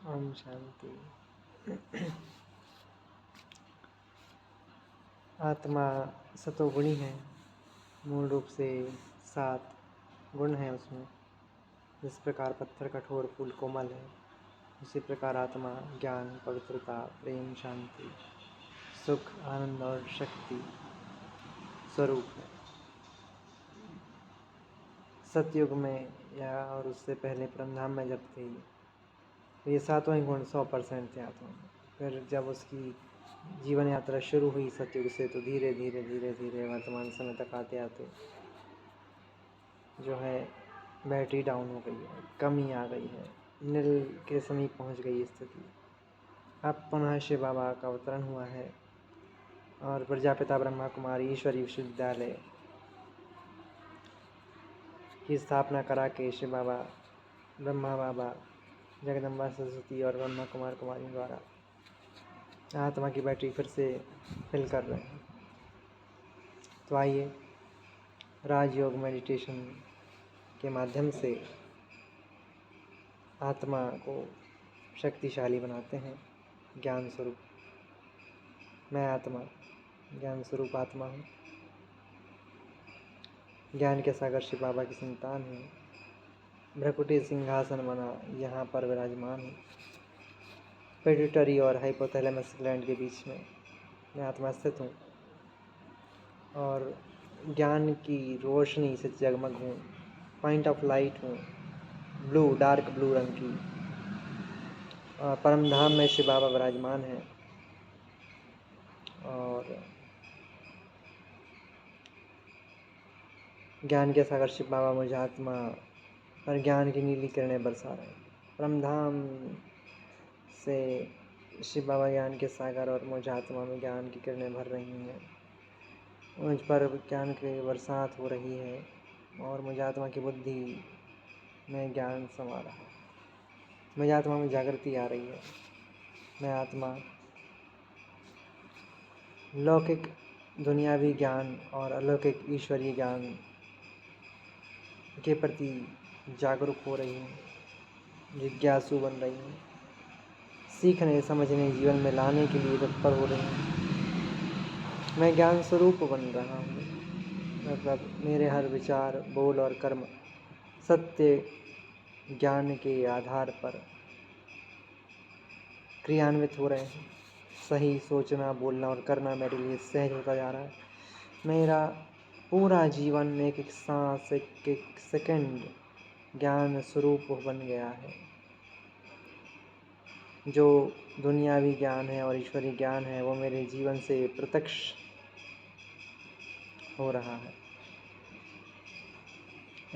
ओम शांति। आत्मा सतोगुणी है। मूल रूप से 7 गुण हैं उसमें। जिस प्रकार पत्थर कठोर, फूल कोमल है, उसी प्रकार आत्मा ज्ञान, पवित्रता, प्रेम, शांति, सुख, आनंद और शक्ति स्वरूप है। सतयुग में या और उससे पहले परमधाम में जब थे, तो ये 7 ही गुण 100% थे आत्मा में। फिर जब उसकी जीवन यात्रा शुरू हुई सतयुग से, तो धीरे धीरे धीरे धीरे वर्तमान समय तक आते आते जो है बैटरी डाउन हो गई है, कमी आ गई है, नील के समीप पहुंच गई स्थिति। अब पुनः शिव बाबा का अवतरण हुआ है और प्रजापिता ब्रह्मा कुमारी ईश्वरीय विश्वविद्यालय की स्थापना करा के शिव बाबा, ब्रह्मा बाबा, जगदम्बा सरस्वती और ब्रह्मा कुमार कुमारी द्वारा आत्मा की बैटरी फिर से फिल कर रहे हैं। तो आइए राजयोग मेडिटेशन के माध्यम से आत्मा को शक्तिशाली बनाते हैं। ज्ञान स्वरूप मैं आत्मा, ज्ञान स्वरूप आत्मा हूँ। ज्ञान के सागर शिव बाबा की संतान है। भ्रकुटी सिंहासन बना यहाँ पर विराजमान हूँ। पिट्यूटरी और हाइपोथैलेमस ग्लैंड के बीच में मैं आत्मा स्थित हूँ और ज्ञान की रोशनी से जगमग हूँ। पॉइंट ऑफ लाइट हूँ, ब्लू, डार्क ब्लू रंग की। और परमधाम में शिव बाबा विराजमान है और ज्ञान के सागर शिव बाबा मुझे आत्मा पर ज्ञान की नीली किरणें बरसा रहे हैं। परमधाम से शिव बाबा ज्ञान के सागर और मुझे आत्मा में ज्ञान की किरणें भर रही हैं। मुझ पर ज्ञान की बरसात हो रही है और मुझे आत्मा की बुद्धि में ज्ञान समा रहा है। मुझे आत्मा में जागृति आ रही है। मैं आत्मा लौकिक दुनियावी ज्ञान और अलौकिक ईश्वरीय ज्ञान के प्रति जागरूक हो रही हूँ, जिज्ञासु बन रही हूँ, सीखने समझने जीवन में लाने के लिए तत्पर हो रही हूँ। मैं ज्ञान स्वरूप बन रहा हूँ। मतलब मेरे हर विचार, बोल और कर्म सत्य ज्ञान के आधार पर क्रियान्वित हो रहे हैं। सही सोचना, बोलना और करना मेरे लिए सहज होता जा रहा है। मेरा पूरा जीवन एक एक सांस, एक एक सेकंड ज्ञान स्वरूप बन गया है। जो दुनियावी ज्ञान है और ईश्वरीय ज्ञान है वो मेरे जीवन से प्रत्यक्ष हो रहा है।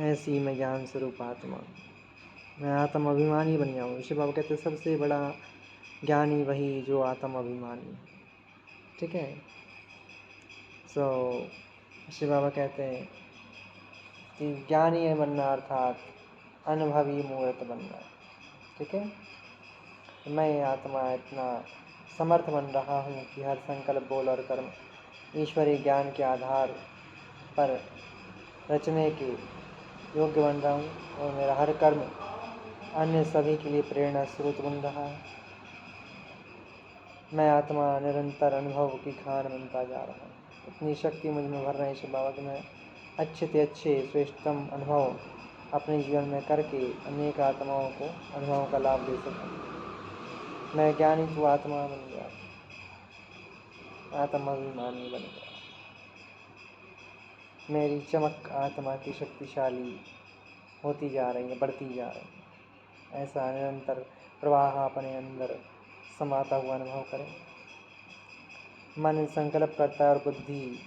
ऐसी मैं ज्ञान स्वरूप आत्मा, मैं आत्म अभिमानी बन गया हूँ। शिव बाबा कहते हैं सबसे बड़ा ज्ञानी वही जो आत्म अभिमानी है। ठीक है। शिव बाबा कहते हैं कि ज्ञानी बनना अर्थात अनुभवी मूर्त बनना। ठीक है। मैं आत्मा इतना समर्थ बन रहा हूँ कि हर संकल्प, बोल और कर्म ईश्वरीय ज्ञान के आधार पर रचने के योग्य बन रहा हूँ और मेरा हर कर्म अन्य सभी के लिए प्रेरणा स्रोत बन रहा है। मैं आत्मा निरंतर अनुभव की खान बनता जा रहा हूँ। इतनी शक्ति मुझ में भर रही है शिव बाबा कि मैं अच्छे से अच्छे श्रेष्ठतम अनुभव अपने जीवन में करके अनेक आत्माओं को अनुभवों का लाभ दे सकूँ। मैं ज्ञानी तो आत्मा बन गया, आत्मा अभिमानी बन गया। मेरी चमक आत्मा की शक्तिशाली होती जा रही है, बढ़ती जा रही है। ऐसा निरंतर प्रवाह अपने अंदर समाता हुआ अनुभव करें। मन संकल्प करता है और बुद्धि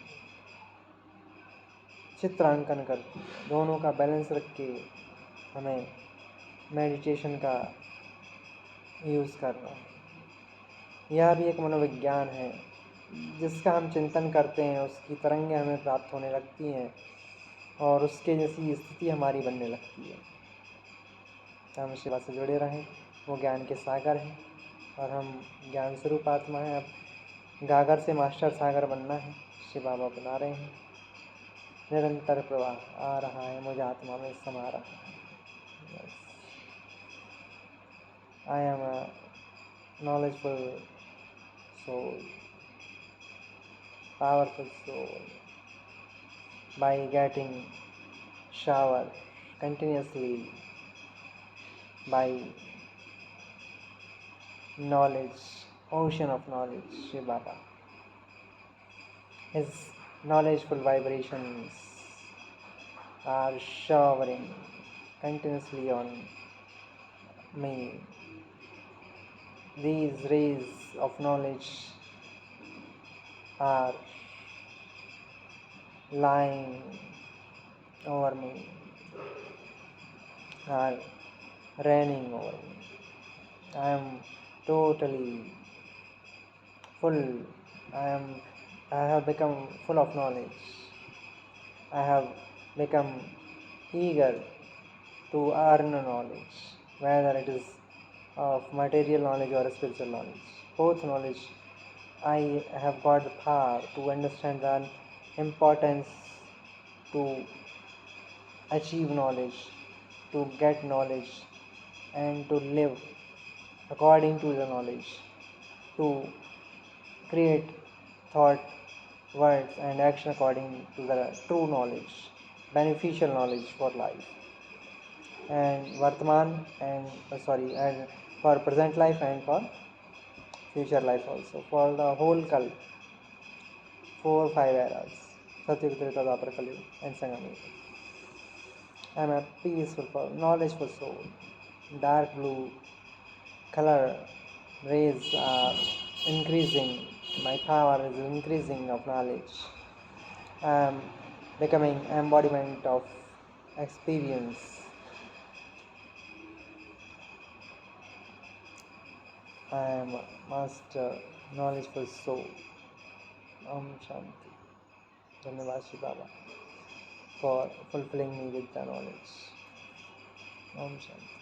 चित्रांकन करती है। दोनों का बैलेंस रख के हमें मेडिटेशन का यूज़ करना है। यह भी एक मनोविज्ञान है। जिसका हम चिंतन करते हैं उसकी तरंगें हमें प्राप्त होने लगती हैं और उसके जैसी स्थिति हमारी बनने लगती है। तो हम शिवा से जुड़े रहें। वो ज्ञान के सागर हैं और हम ज्ञान स्वरूप आत्मा हैं। अब गागर से मास्टर सागर बनना है। शिव बाबा बना रहे हैं। निरंतर प्रवाह आ रहा है, मुझे आत्मा में समा रहा है। I am a knowledgeable soul, powerful soul. By getting shower continuously, by knowledge, ocean of knowledge, Shiv Baba. His knowledgeful vibrations are showering continuously on me. These rays of knowledge are lying over me, are raining over me. I am totally full. I have become full of knowledge. I have become eager to earn knowledge, whether it is of material knowledge or spiritual knowledge. Both knowledge, I have got the power to understand the importance to achieve knowledge, to get knowledge, and to live according to the knowledge, to create thought, words, and action according to the true knowledge, beneficial knowledge for life. And Vartman and for present life and for future life also, for the whole Kal, 4 or 5 eras, Satyuga, Treta, Dwapara, Kali, and Sangam. I am a peaceful, knowledgeful soul. Dark blue color rays are increasing. My power is increasing of knowledge. I am becoming embodiment of experience. I am a master, knowledgeful soul. Om Shanti. Dhanyavad Shri Baba for fulfilling me with the knowledge. Om Shanti.